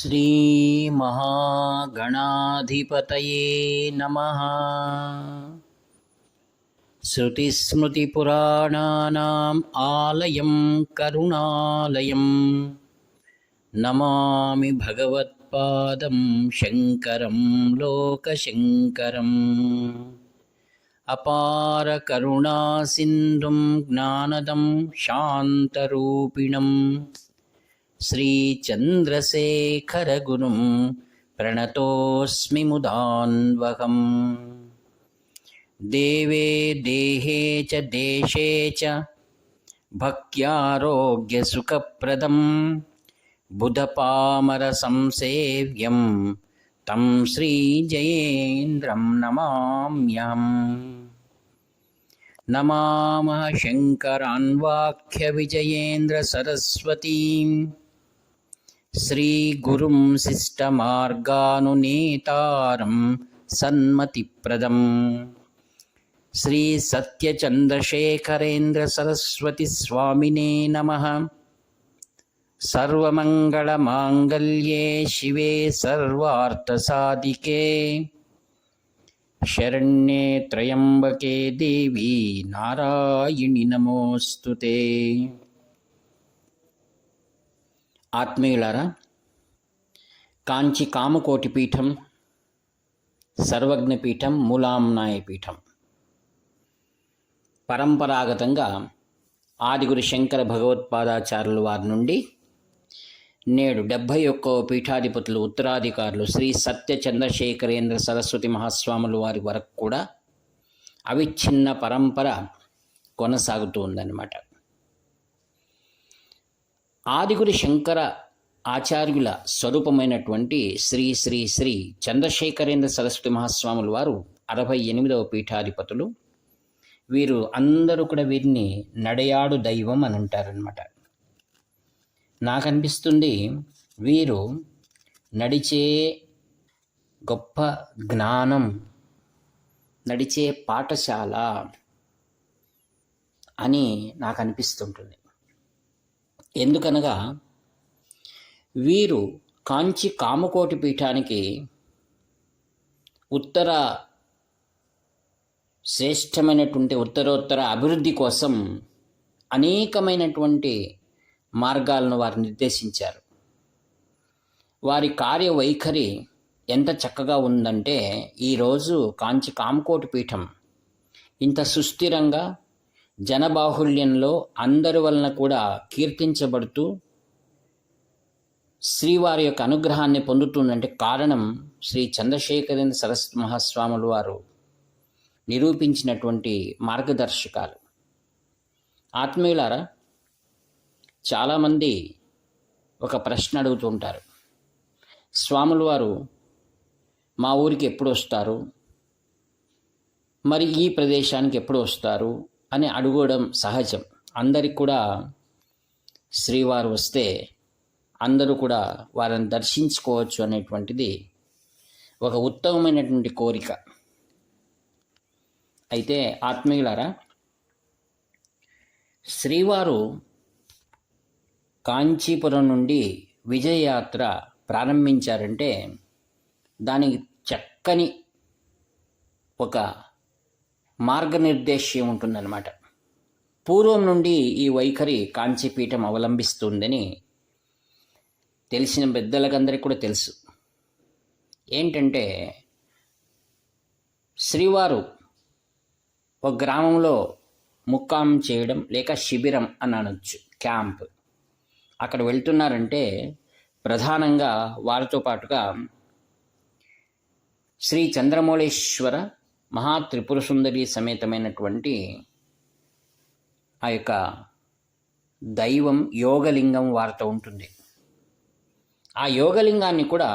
श्रीमहागणाधिपतये नमः। श्रुतिस्मृतिपुराणानाम् आलयं करुणालयं नमामि भगवत्पादं शङ्करं लोकशङ्करम्। अपारकरुणासिन्धुं ज्ञानदं शान्तरूपिणं श्रीचन्द्रशेखरगुरुं प्रणतोऽस्मि मुदान्वहम्। देवे देहे च देशे च भक्त्यारोग्यसुखप्रदं बुधपामरसंसेव्यं तं श्रीजयेन्द्रं नमाम्यहम्। नमामः शङ्करान्वाख्यविजयेन्द्रसरस्वतीं श्रीगुरुं शिष्टमार्गानुनेतारं सन्मतिप्रदं श्रीसत्यचन्द्रशेखरेन्द्रसरस्वतीस्वामिने नमः। सर्वमङ्गलमाङ्गल्ये शिवे सर्वार्थसाधिके शरण्ये त्र्यम्बके देवी नारायणि नमोस्तुते। ఆత్మీయులారా, కాంచి కామకోటి పీఠం, సర్వజ్ఞపీఠం, మూలాంనాయ పీఠం పరంపరాగతంగా ఆదిగురు శంకర భగవత్పాదాచార్యుల వారి నుండి నేడు 71వ పీఠాధిపతులు ఉత్తరాధికారులు శ్రీ సత్య చంద్రశేఖరేంద్ర సరస్వతి మహాస్వాముల వారి వరకు కూడా అవిచ్ఛిన్న పరంపర కొనసాగుతూ ఉందన్నమాట. ఆదిగురు శంకర ఆచార్యుల స్వరూపమైనటువంటి శ్రీ శ్రీ శ్రీ చంద్రశేఖరేంద్ర సరస్వతి మహాస్వాముల వారు 68వ పీఠాధిపతులు. వీరు అందరూ కూడా వీరిని నడయాడు దైవం అని అంటారనమాట. నాకు అనిపిస్తుంది వీరు నడిచే గొప్ప జ్ఞానం, నడిచే పాఠశాల అని నాకు అనిపిస్తుంటుంది. ఎందుకనగా వీరు కాంచి కామకోటి పీఠానికి శ్రేష్టమైనటువంటి ఉత్తరోత్తర అభివృద్ధి కోసం అనేకమైనటువంటి మార్గాలను వారు నిర్దేశించారు. వారి కార్యవైఖరి ఎంత చక్కగా ఉందంటే, ఈరోజు కాంచి కామకోటి పీఠం ఇంత సుస్థిరంగా జనబాహుళ్యంలో అందరి వలన కూడా కీర్తించబడుతూ శ్రీవారి యొక్క అనుగ్రహాన్ని పొందుతుందంటే కారణం శ్రీ చంద్రశేఖరేంద్ర సరస్వతి మహాస్వాములు వారు నిరూపించినటువంటి మార్గదర్శకాలు. ఆత్మీయులారా, చాలామంది ఒక ప్రశ్న అడుగుతుంటారు, స్వాములు వారు మా ఊరికి ఎప్పుడు వస్తారు, మరి ఈ ప్రదేశానికి ఎప్పుడు వస్తారు అని అడగడం సహజం. అందరికి కూడా శ్రీవారు వస్తే అందరూ కూడా వారిని దర్శించుకోవచ్చు అనేటువంటిది ఒక ఉత్తమమైనటువంటి కోరిక. అయితే ఆత్మీయులారా, శ్రీవారు కాంచీపురం నుండి విజయయాత్ర ప్రారంభించారంటే దానికి చక్కని ఒక మార్గనిర్దేశం ఉంటుందన్నమాట. పూర్వం నుండి ఈ వైఖరి కాంచీపీఠం అవలంబిస్తుందని తెలిసిన పెద్దలకందరికీ కూడా తెలుసు. ఏంటంటే, శ్రీవారు ఒక గ్రామంలో ముక్కాం చేయడం లేక శిబిరం అని అనొచ్చు, క్యాంప్, అక్కడ వెళ్తున్నారంటే ప్రధానంగా వారితో పాటుగా శ్రీ చంద్రమౌళేశ్వర మహాత్రిపుర సుందరి సమేతమైనటువంటి ఆ యొక్క దైవం యోగలింగం వారితో ఉంటుంది. ఆ యోగలింగాన్ని కూడా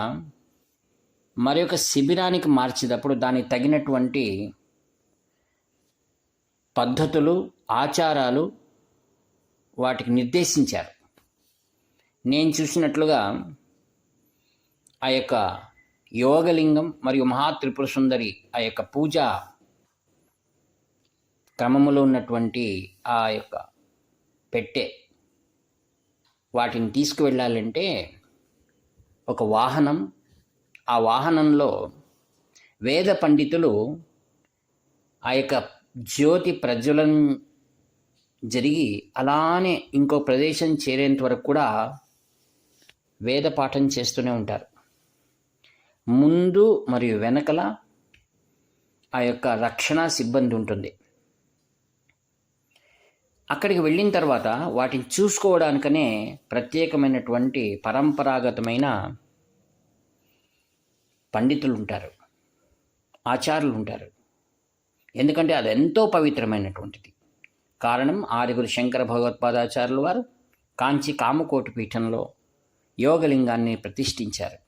మరొక శిబిరానికి మార్చేటప్పుడు దానికి తగినటువంటి పద్ధతులు, ఆచారాలు వాటికి నిర్దేశించారు. నేను చూసినట్లుగా ఆ యొక్క యోగలింగం మరియు మహాత్రిపుర సుందరి ఆ యొక్క పూజా క్రమములో ఉన్నటువంటి ఆ యొక్క పెట్టె వాటిని తీసుకువెళ్ళాలంటే ఒక వాహనం, ఆ వాహనంలో వేద పండితులు ఆ యొక్క జ్యోతి ప్రజ్వలన జరిగి అలానే ఇంకో ప్రదేశం చేరేంత వరకు కూడా వేద పాఠం చేస్తూనే ఉంటారు. ముందు మరియు వెనకల ఆ యొక్క రక్షణ సిబ్బంది ఉంటుంది. అక్కడికి వెళ్ళిన తర్వాత వాటిని చూసుకోవడానికనే ప్రత్యేకమైనటువంటి పరంపరాగతమైన పండితులు ఉంటారు, ఆచార్యులు ఉంటారు. ఎందుకంటే అది ఎంతో పవిత్రమైనటువంటిది. కారణం, ఆదిగురు శంకర భగవత్పాదాచార్యుల వారు కాంచి కామకోటి పీఠంలో యోగలింగాన్ని ప్రతిష్ఠించారు.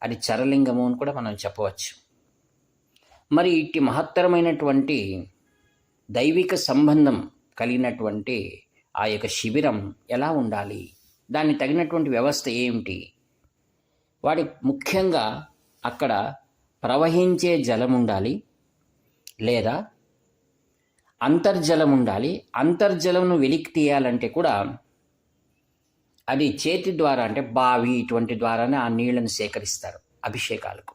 అది చరలింగము అని కూడా మనం చెప్పవచ్చు. మరి ఇట్టి మహత్తరమైనటువంటి దైవిక సంబంధం కలిగినటువంటి ఆ యొక్క శిబిరం ఎలా ఉండాలి, దానికి తగినటువంటి వ్యవస్థ ఏమిటి, వాడి ముఖ్యంగా అక్కడ ప్రవహించే జలం ఉండాలి లేదా అంతర్జలం ఉండాలి. అంతర్జలంను వెలికి తీయాలంటే కూడా అది చేతి ద్వారా, అంటే బావి ఇటువంటి ద్వారానే ఆ నీళ్లను సేకరిస్తారు అభిషేకాలకు.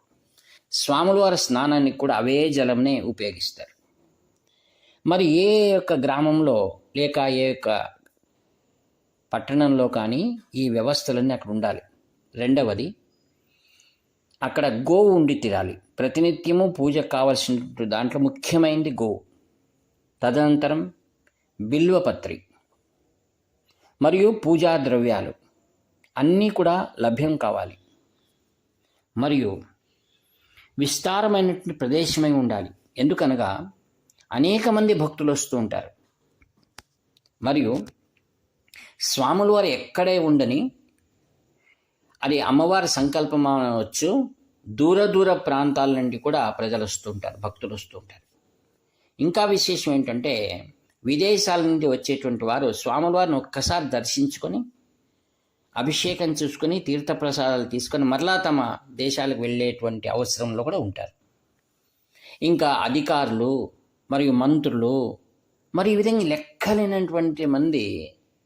స్వాముల వారి స్నానానికి కూడా అవే జలంనే ఉపయోగిస్తారు. మరి ఏ యొక్క గ్రామంలో లేక ఏ యొక్క పట్టణంలో కానీ ఈ వ్యవస్థలన్నీ అక్కడ ఉండాలి. రెండవది, అక్కడ గోవు ఉండి తీరాలి. ప్రతినిత్యము పూజకు కావలసిన దాంట్లో ముఖ్యమైనది గోవు. తదనంతరం బిల్వపత్రి మరియు పూజా ద్రవ్యాలు అన్నీ కూడా లభ్యం కావాలి. మరియు విస్తారమైనటువంటి ప్రదేశమై ఉండాలి. ఎందుకనగా అనేక మంది భక్తులు వస్తూ ఉంటారు. మరియు స్వాముల వారు ఎక్కడే ఉండని, అది అమ్మవారి సంకల్పం అనవచ్చు, దూర ప్రాంతాల నుండి కూడా ప్రజలు వస్తూ ఉంటారు, భక్తులు వస్తూ ఉంటారు. ఇంకా విశేషం ఏంటంటే, విదేశాల నుండి వచ్చేటువంటి వారు స్వాముల వారిని ఒక్కసారి దర్శించుకొని అభిషేకం చూసుకొని తీర్థప్రసాదాలు తీసుకొని మరలా తమ దేశాలకు వెళ్ళేటువంటి అవసరంలో కూడా ఉంటారు. ఇంకా అధికారులు మరియు మంత్రులు మరి ఈ విధంగా లెక్కలేనటువంటి మంది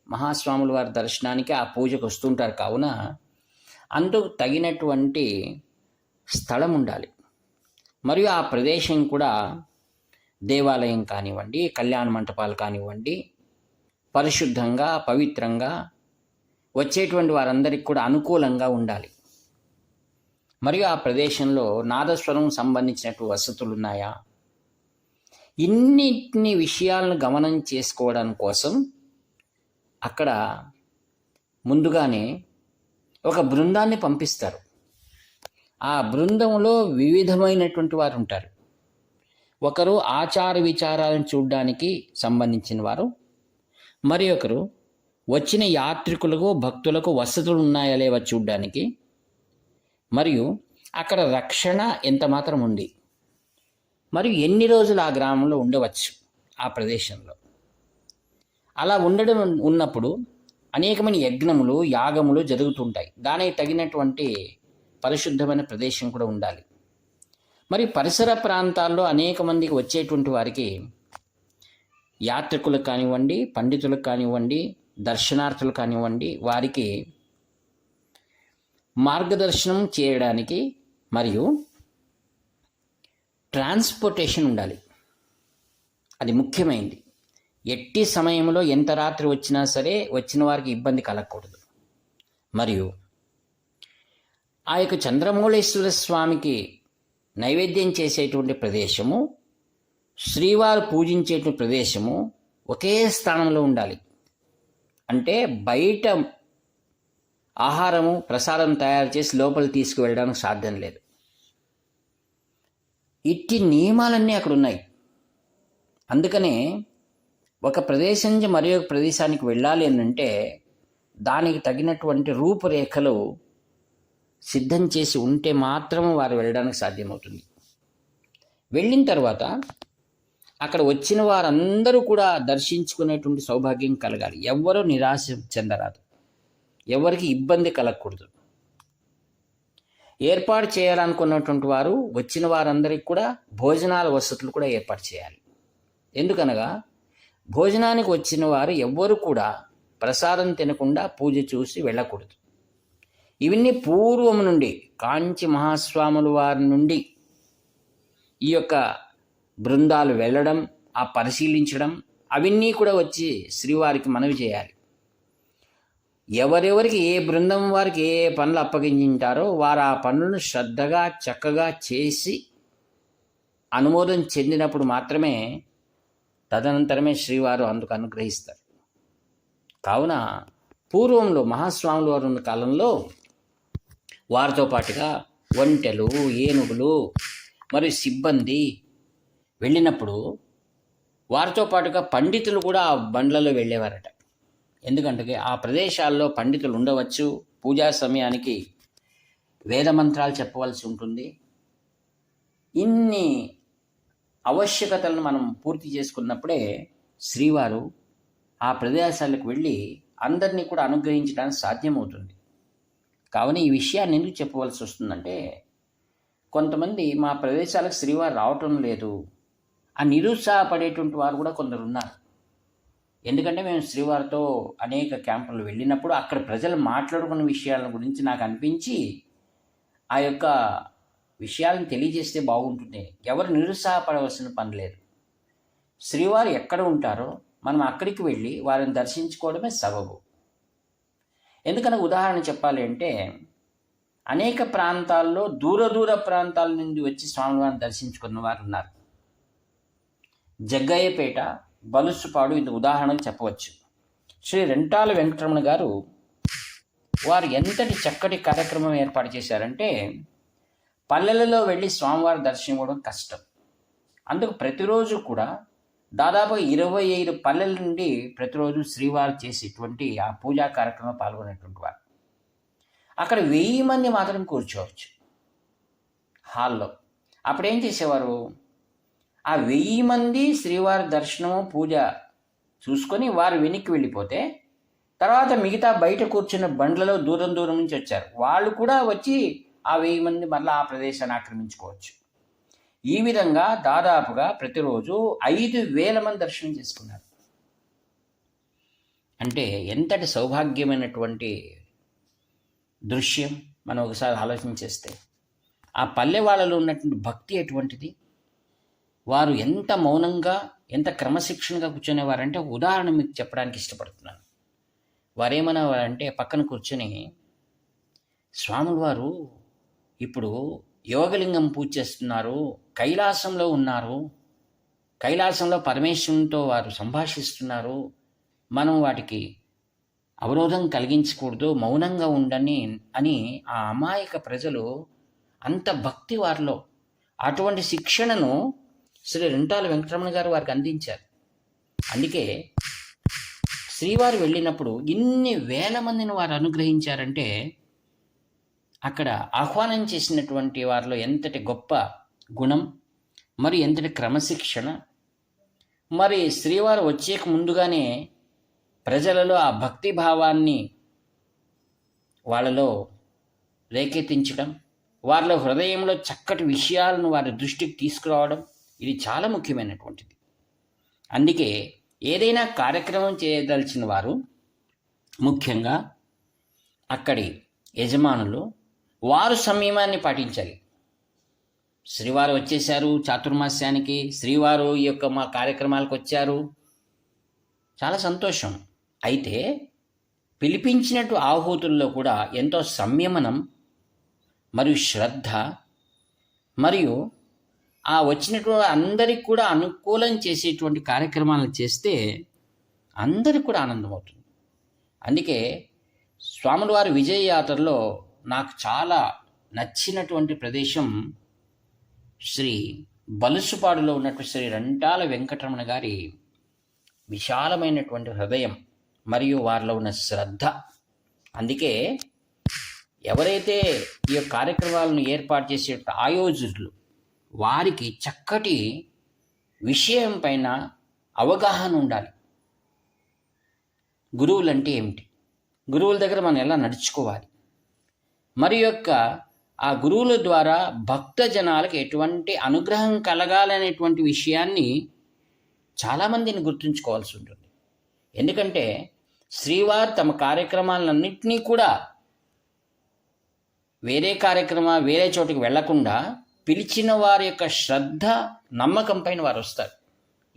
మహాస్వాముల వారి దర్శనానికి ఆ పూజకు వస్తుంటారు. కావున అందుకు తగినటువంటి స్థలం ఉండాలి. మరియు ఆ ప్రదేశం కూడా దేవాలయం కానివ్వండి, కళ్యాణ మంటపాలు కానివ్వండి, పరిశుద్ధంగా పవిత్రంగా వచ్చేటువంటి వారందరికీ కూడా అనుకూలంగా ఉండాలి. మరియు ఆ ప్రదేశంలో నాదస్వరం సంబంధించినటువంటి వసతులు ఉన్నాయా, ఇన్నిటిని విషయాలను గమనం చేసుకోవడం కోసం అక్కడ ముందుగానే ఒక బృందాన్ని పంపిస్తారు. ఆ బృందంలో వివిధమైనటువంటి వారు ఉంటారు. ఒకరు ఆచార విచారాలను చూడడానికి సంబంధించిన వారు, మరి ఒకరు వచ్చిన యాత్రికులకు భక్తులకు వసతులు ఉన్నాయా లేవా చూడడానికి, మరియు అక్కడ రక్షణ ఎంత మాత్రం ఉంది, మరియు ఎన్ని రోజులు ఆ గ్రామంలో ఉండవచ్చు ఆ ప్రదేశంలో. అలా ఉన్నప్పుడు అనేకమైన యజ్ఞములు యాగములు జరుగుతుంటాయి. దానికి తగినటువంటి పరిశుద్ధమైన ప్రదేశం కూడా ఉండాలి. మరి పరిసర ప్రాంతాల్లో అనేక మందికి వచ్చేటువంటి వారికి, యాత్రికులకు కానివ్వండి, పండితులకు కానివ్వండి, దర్శనార్థులు కానివ్వండి, వారికి మార్గదర్శనం చేయడానికి మరియు ట్రాన్స్పోర్టేషన్ ఉండాలి. అది ముఖ్యమైనది. ఎట్టి సమయంలో ఎంత రాత్రి వచ్చినా సరే వచ్చిన వారికి ఇబ్బంది కలగకూడదు. మరియు ఆ యొక్క చంద్రమౌళేశ్వర స్వామికి నైవేద్యం చేసేటువంటి ప్రదేశము, శ్రీవారు పూజించేటువంటి ప్రదేశము ఒకే స్థానంలో ఉండాలి. అంటే బయట ఆహారము ప్రసాదం తయారు చేసి లోపల తీసుకువెళ్ళడానికి సాధ్యం లేదు. ఇట్టి నియమాలన్నీ అక్కడ ఉన్నాయి. అందుకనే ఒక ప్రదేశం నుంచి మరి ఒక ప్రదేశానికి వెళ్ళాలి అని అంటే దానికి తగినటువంటి రూపురేఖలు సిద్ధం చేసి ఉంటే మాత్రం వారు వెళ్ళడానికి సాధ్యమవుతుంది. వెళ్ళిన తర్వాత అక్కడ వచ్చిన వారందరూ కూడా దర్శించుకునేటువంటి సౌభాగ్యం కలగాలి. ఎవ్వరూ నిరాశ చెందరాదు, ఎవరికి ఇబ్బంది కలగకూడదు. ఏర్పాటు చేయాలనుకున్నటువంటి వారు వచ్చిన వారందరికీ కూడా భోజనాల వసతులు కూడా ఏర్పాటు చేయాలి. ఎందుకనగా భోజనానికి వచ్చిన వారు ఎవ్వరు కూడా ప్రసాదం తినకుండా పూజ చూసి వెళ్ళకూడదు. ఇవన్నీ పూర్వము నుండి కాంచి మహాస్వాముల వారి నుండి ఈ యొక్క బృందాలు వెళ్ళడం, ఆ పరిశీలించడం, అవన్నీ కూడా వచ్చి శ్రీవారికి మనవి చేయాలి. ఎవరెవరికి ఏ బృందం వారికి ఏ పనులు అప్పగించారో వారు ఆ పనులను శ్రద్ధగా చక్కగా చేసి అనుమోదం చెందినప్పుడు మాత్రమే తదనంతరమే శ్రీవారు అందుకు అనుగ్రహిస్తారు. కావున పూర్వంలో మహాస్వాముల వారు ఉన్న కాలంలో వారితో పాటుగా ఒంటెలు, ఏనుగులు మరియు సిబ్బంది వెళ్ళినప్పుడు వారితో పాటుగా పండితులు కూడా ఆ బండ్లలో వెళ్ళేవారట. ఎందుకంటే ఆ ప్రదేశాల్లో పండితులు ఉండవచ్చు, పూజా సమయానికి వేదమంత్రాలు చెప్పవలసి ఉంటుంది. ఇన్ని ఆవశ్యకతలను మనం పూర్తి చేసుకున్నప్పుడే శ్రీవారు ఆ ప్రదేశాలకు వెళ్ళి అందరినీ కూడా అనుగ్రహించడానికి సాధ్యమవుతుంది. కావున ఈ విషయాన్ని ఎందుకు చెప్పవలసి వస్తుందంటే, కొంతమంది మా ప్రదేశాలకు శ్రీవారు రావటం లేదు ఆ నిరుత్సాహపడేటువంటి వారు కూడా కొందరు ఉన్నారు. ఎందుకంటే మేము శ్రీవారితో అనేక క్యాంపులు వెళ్ళినప్పుడు అక్కడ ప్రజలు మాట్లాడుకున్న విషయాల గురించి నాకు అనిపించి ఆ యొక్క విషయాలను తెలియజేస్తే బాగుంటుంది. ఎవరు నిరుత్సాహపడవలసిన పని లేదు. శ్రీవారు ఎక్కడ ఉంటారో మనం అక్కడికి వెళ్ళి వారిని దర్శించుకోవడమే సబబు. ఎందుకని ఉదాహరణ చెప్పాలి అంటే, అనేక ప్రాంతాల్లో దూర ప్రాంతాల నుండి వచ్చి స్వామివారిని దర్శించుకున్న వారు ఉన్నారు. జగ్గయ్యపేట, బలుసుపాడు ఇది ఉదాహరణకు చెప్పవచ్చు. శ్రీ రెంటాల వెంకటరమణ గారు వారు ఎంతటి చక్కటి కార్యక్రమం ఏర్పాటు చేశారంటే, పల్లెలలో వెళ్ళి స్వామివారి దర్శనం ఇవ్వడం కష్టం. అందుకు ప్రతిరోజు కూడా దాదాపు 25 పల్లెల నుండి ప్రతిరోజు శ్రీవారు చేసేటువంటి ఆ పూజా కార్యక్రమంలో పాల్గొనేటువంటి వారు. అక్కడ 1000 మంది మాత్రం కూర్చోవచ్చు హాల్లో. అప్పుడేం చేసేవారు, ఆ 1000 మంది శ్రీవారి దర్శనము పూజ చూసుకొని వారు వెనక్కి వెళ్ళిపోతే తర్వాత మిగతా బయట కూర్చున్న బండ్లలో దూరం నుంచి వచ్చారు వాళ్ళు కూడా వచ్చి ఆ 1000 మంది మళ్ళీ ఆ ప్రదేశాన్ని ఆక్రమించుకోవచ్చు. ఈ విధంగా దాదాపుగా ప్రతిరోజు 5000 మంది దర్శనం చేసుకున్నారు. అంటే ఎంతటి సౌభాగ్యమైనటువంటి దృశ్యం మనం ఒకసారి ఆలోచించేస్తే. ఆ పల్లె వాళ్ళలో ఉన్నటువంటి భక్తి ఎటువంటిది, వారు ఎంత మౌనంగా ఎంత క్రమశిక్షణగా కూర్చునేవారంటే, ఉదాహరణ మీకు చెప్పడానికి ఇష్టపడుతున్నాను. వారేమనేవారంటే పక్కన కూర్చొని, స్వాముల వారు ఇప్పుడు యోగలింగం పూజ చేస్తున్నారు, కైలాసంలో ఉన్నారు, కైలాసంలో పరమేశ్వరునితో వారు సంభాషిస్తున్నారు, మనం వాటికి అవరోధం కలిగించకూడదు, మౌనంగా ఉండని అని ఆ అమాయక ప్రజలు అంత భక్తి వారిలో. అటువంటి శిక్షణను శ్రీ రెంటాల వెంకటరమణ గారు వారికి అందించారు. అందుకే శ్రీవారు వెళ్ళినప్పుడు ఇన్ని వేల మందిని వారు అనుగ్రహించారంటే, అక్కడ ఆహ్వానం చేసినటువంటి వారిలో ఎంతటి గొప్ప గుణం, మరి ఎంతటి క్రమశిక్షణ, మరి శ్రీవారు వచ్చేక ముందుగానే ప్రజలలో ఆ భక్తి భావాన్ని వాళ్ళలో రేకెత్తించడం, వారిలో హృదయంలో చక్కటి విషయాలను వారి దృష్టికి తీసుకురావడం, ఇది చాలా ముఖ్యమైనటువంటిది. అందుకే ఏదైనా కార్యక్రమం చేయదలిచిన వారు, ముఖ్యంగా అక్కడి యజమానులు, వారు సంయమాన్ని పాటించాలి. శ్రీవారు వచ్చేశారు చాతుర్మాస్యానికి, శ్రీవారు ఈ యొక్క మా కార్యక్రమాలకు వచ్చారు, చాలా సంతోషం. అయితే పిలిపించినట్టు ఆహుతుల్లో కూడా ఎంతో సంయమనం మరియు శ్రద్ధ, మరియు ఆ వచ్చినటువంటి అందరికి కూడా అనుకూలం చేసేటువంటి కార్యక్రమాలను చేస్తే అందరికి కూడా ఆనందం అవుతుంది. అందుకే స్వాముల వారి విజయ యాత్రలో నాకు చాలా నచ్చినటువంటి ప్రదేశం శ్రీ బలుసుపాడులో ఉన్నటువంటి శ్రీ రెంటాల వెంకటరమణ గారి విశాలమైనటువంటి హృదయం మరియు వారిలో ఉన్న శ్రద్ధ. అందుకే ఎవరైతే ఈ కార్యక్రమాలను ఏర్పాటు చేసే ఆయోజకులు, వారికి చక్కటి విషయం పైన అవగాహన ఉండాలి. గురువులు అంటే ఏమిటి, గురువుల దగ్గర మనం ఎలా నడుచుకోవాలి, మరి యొక్క ఆ గురువుల ద్వారా భక్త జనాలకు ఎటువంటి అనుగ్రహం కలగాలనేటువంటి విషయాన్ని చాలామందిని గుర్తుంచుకోవాల్సి ఉంటుంది. ఎందుకంటే శ్రీవారు తమ కార్యక్రమాలన్నింటినీ కూడా వేరే వేరే చోటుకి వెళ్లకుండా పిలిచిన వారి యొక్క శ్రద్ధ, నమ్మకం పైన వారు వస్తారు.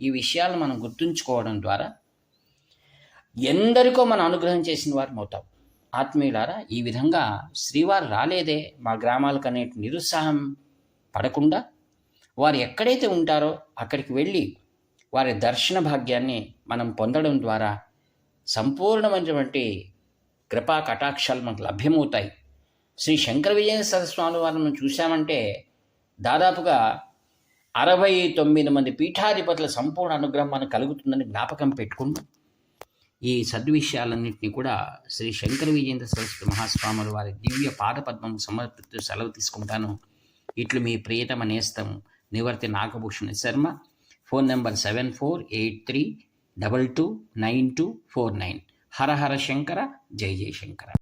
ఈ విషయాలను మనం గుర్తుంచుకోవడం ద్వారా ఎందరికో మనం అనుగ్రహం చేసిన వారు అవుతాం. ఆత్మీయులారా, ఈ విధంగా శ్రీవారు రాలేదే మా గ్రామాలకు అనే నిరుత్సాహం పడకుండా వారు ఎక్కడైతే ఉంటారో అక్కడికి వెళ్ళి వారి దర్శన భాగ్యాన్ని మనం పొందడం ద్వారా సంపూర్ణమైనటువంటి కృపా కటాక్షాలు మనకు లభ్యమవుతాయి. శ్రీ శంకర విజయేంద్ర స్వామి వారిని మనం చూశామంటే దాదాపుగా 69 మంది పీఠాధిపతుల సంపూర్ణ అనుగ్రహం మనకు కలుగుతుందని జ్ఞాపకం పెట్టుకుంటూ ఈ సద్విషయాలన్నింటినీ కూడా శ్రీ శంకర విజయేంద్ర సరస్వతి మహాస్వాముల వారి దివ్య పాదపద్మం సమర్పిస్తూ సెలవు తీసుకుంటాను. ఇట్లు మీ ప్రియతమ నేస్తం నివర్తి నాగభూషణ శర్మ. Phone number 7483229249. హర హర శంకర, జై జయ శంకర.